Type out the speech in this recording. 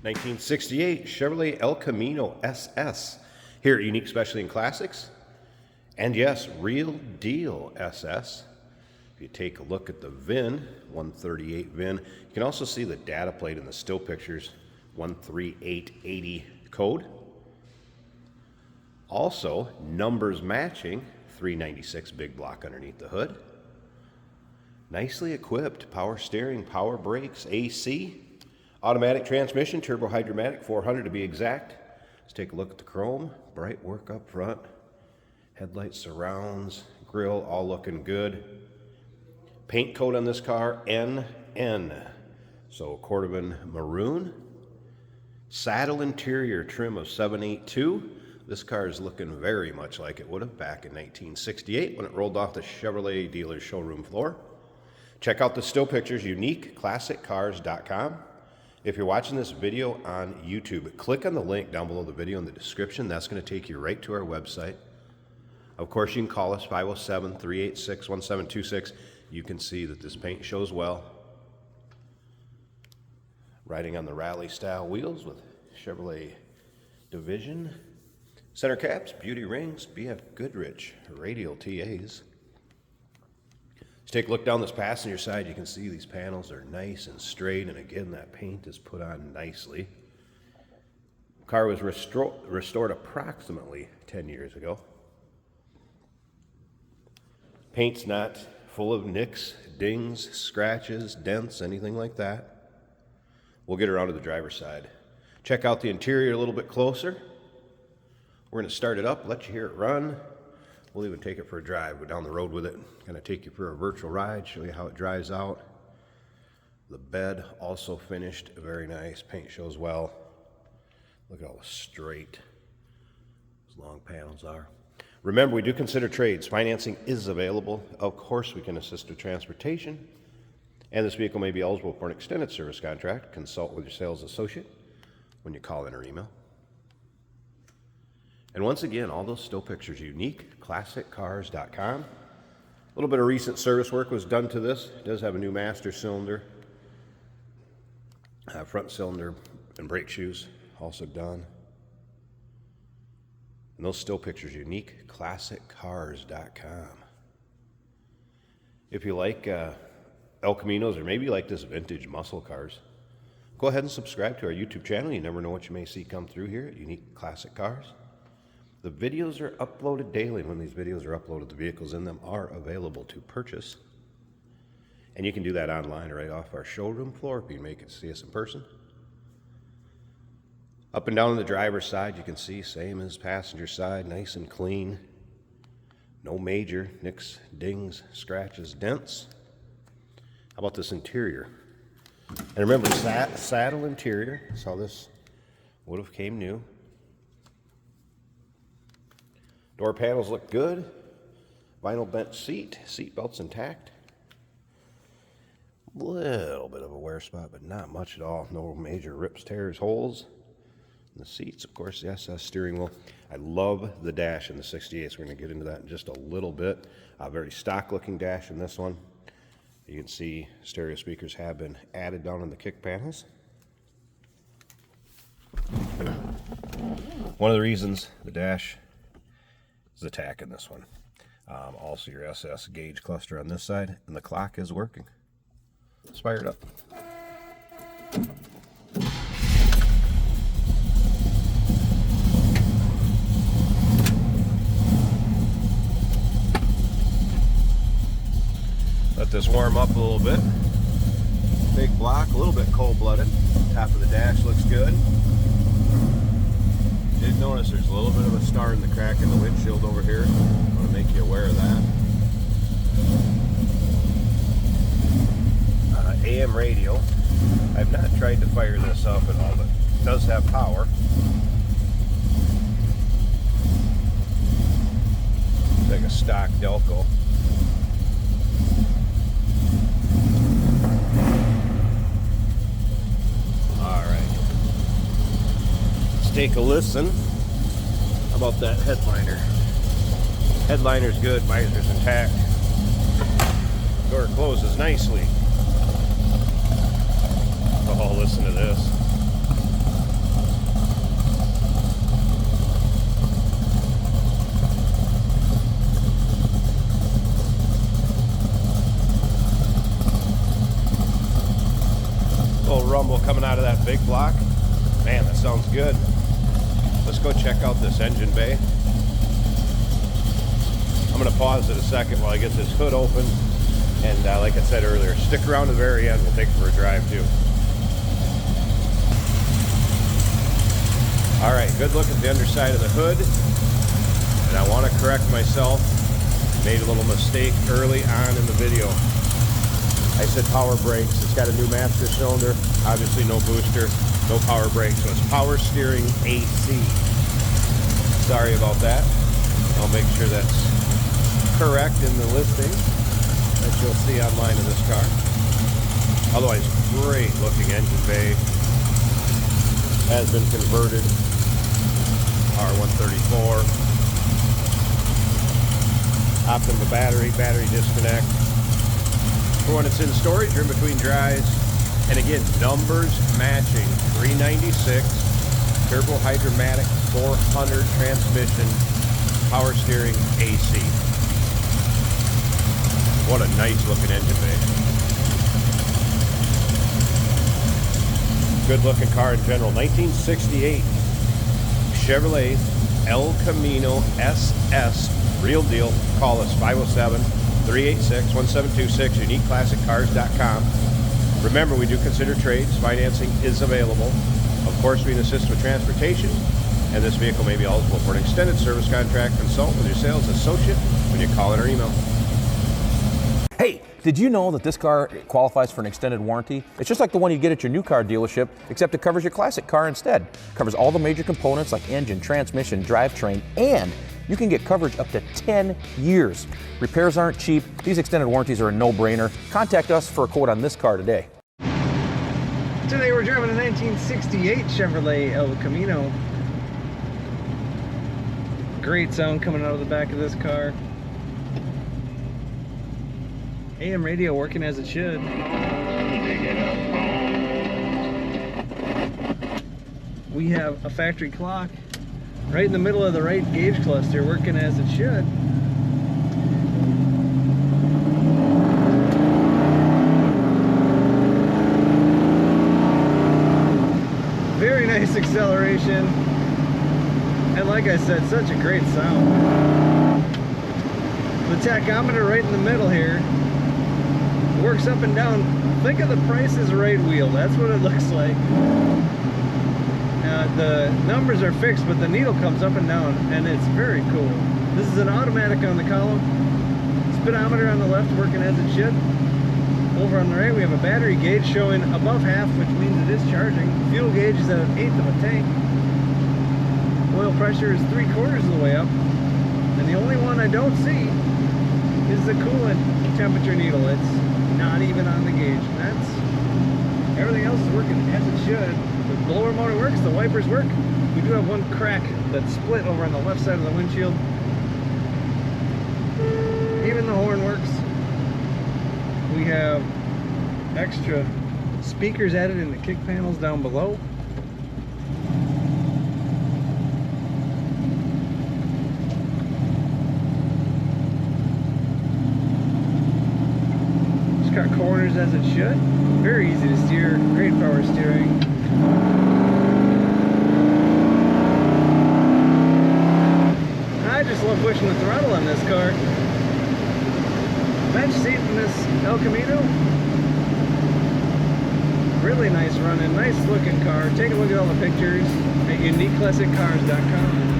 1968 Chevrolet El Camino SS. Here at Unique Specialty and Classics. And yes, real deal SS. If you take a look at the VIN, 138 VIN, you can also see the data plate in the still pictures, 13880 code. Also, numbers matching, 396 big block underneath the hood. Nicely equipped, power steering, power brakes, AC, automatic transmission, turbo hydromatic, 400 to be exact. Let's take a look at the chrome, bright work up front, headlight surrounds, grille, all looking good. Paint code on this car, NN, so Cordovan maroon. Saddle interior trim of 782. This car is looking very much like it would have back in 1968 when it rolled off the Chevrolet dealer's showroom floor. Check out the still pictures, uniqueclassiccars.com. If you're watching this video on YouTube, click on the link down below the video in the description. That's going to take you right to our website. Of course, you can call us, 507-386-1726. You can see that this paint shows well. Riding on the rally style wheels with Chevrolet Division. Center caps, beauty rings, BF Goodrich, radial TAs. Let's take a look down this passenger side. You can see these panels are nice and straight, and again, that paint is put on nicely. The car was restored approximately 10 years ago. Paint's not full of nicks, dings, scratches, dents, anything like that. We'll get around to the driver's side. Check out the interior a little bit closer. We're going to start it up, let you hear it run. We'll even take it for a drive, go down the road with it, kind of take you for a virtual ride, show you how it drives out. The bed also finished, very nice, paint shows well. Look at all the straight, those long panels are. Remember, we do consider trades. Financing is available. Of course, we can assist with transportation. And this vehicle may be eligible for an extended service contract. Consult with your sales associate when you call in or email. And once again, all those still pictures, uniqueclassiccars.com. A little bit of recent service work was done to this. It does have a new master cylinder, front cylinder and brake shoes also done. And those still pictures, uniqueclassiccars.com. If you like El Caminos, or maybe you like this vintage muscle cars, go ahead and subscribe to our YouTube channel. You never know what you may see come through here at Unique Classic Cars. The videos are uploaded daily, and when these videos are uploaded, the vehicles in them are available to purchase. And you can do that online right off our showroom floor if you make it to see us in person. Up and down on the driver's side, you can see same as passenger side, nice and clean. No major nicks, dings, scratches, dents. How about this interior? And remember, saddle interior. That's how this would have came new. Door panels look good. Vinyl bench seat belts intact. Little bit of a wear spot, but not much at all. No major rips, tears, holes. And the seats, of course, the SS steering wheel. I love the dash in the 68, so we're going to get into that in just a little bit. A very stock looking dash in this one. You can see stereo speakers have been added down on the kick panels. One of the reasons the dash is the tack in this one. Also your SS gauge cluster on this side, and the clock is working. Let's fire it up. Let this warm up a little bit. Big block, a little bit cold-blooded. Top of the dash looks good. Did notice there's a little bit of a star in the crack in the windshield over here. I want to make you aware of that. AM radio. I've not tried to fire this up at all, but it does have power. It's like a stock Delco. Take a listen. How about that headliner? Headliner's good, visor's intact. Door closes nicely. Oh, listen to this. coming out of that big block. Man, that sounds good. Let's go check out this engine bay. I'm going to pause it a second while I get this hood open. And like I said earlier, stick around to the very end. We'll take it for a drive too. All right, good look at the underside of the hood. And I want to correct myself. Made a little mistake early on in the video. I said power brakes. It's got a new master cylinder. Obviously no booster, no power brakes. So it's power steering AC. Sorry about that. I'll make sure that's correct in the listing that you'll see online in this car. Otherwise, great looking engine bay. Has been converted. R134. Optima battery disconnect. For when it's in storage or in between drives. And again, numbers matching. 396 turbo hydromatic 400 transmission, power steering AC. What a nice looking engine bay. Good looking car in general. 1968 Chevrolet El Camino SS. Real deal. Call us 507-386-1726, uniqueclassiccars.com. Remember, we do consider trades. Financing is available. Of course, we can assist with transportation, and this vehicle may be eligible for an extended service contract. Consult with your sales associate when you call in or email. Hey, did you know that this car qualifies for an extended warranty? It's just like the one you get at your new car dealership, except it covers your classic car instead. It covers all the major components like engine, transmission, drivetrain, and you can get coverage up to 10 years. Repairs aren't cheap. These extended warranties are a no-brainer. Contact us for a quote on this car today. Today we're driving a 1968 Chevrolet El Camino. Great sound coming out of the back of this car. AM radio working as it should. We have a factory clock right in the middle of the right gauge cluster working as it should. Very nice acceleration. And like I said, such a great sound. The tachometer right in the middle here works up and down. Think of the Price is Right wheel. That's what it looks like. The numbers are fixed, but the needle comes up and down, and it's very cool. This is an automatic on the column. Speedometer on the left working as it should. Over on the right, we have a battery gauge showing above half, which means it is charging. Fuel gauge is at 1/8 of a tank. Oil pressure is 3/4 of the way up. And the only one I don't see is the coolant temperature needle. It's not even on the gauge. Everything else is working as it should. The blower motor works, the wipers work. We do have one crack that's split over on the left side of the windshield. Even the horn works. We have extra speakers added in the kick panels down below. It's got corners as it should. Very easy to steer, great power steering. I just love pushing the throttle on this car. Bench seat in this El Camino. Really nice running, nice looking car. Take a look at all the pictures at uniqueclassiccars.com.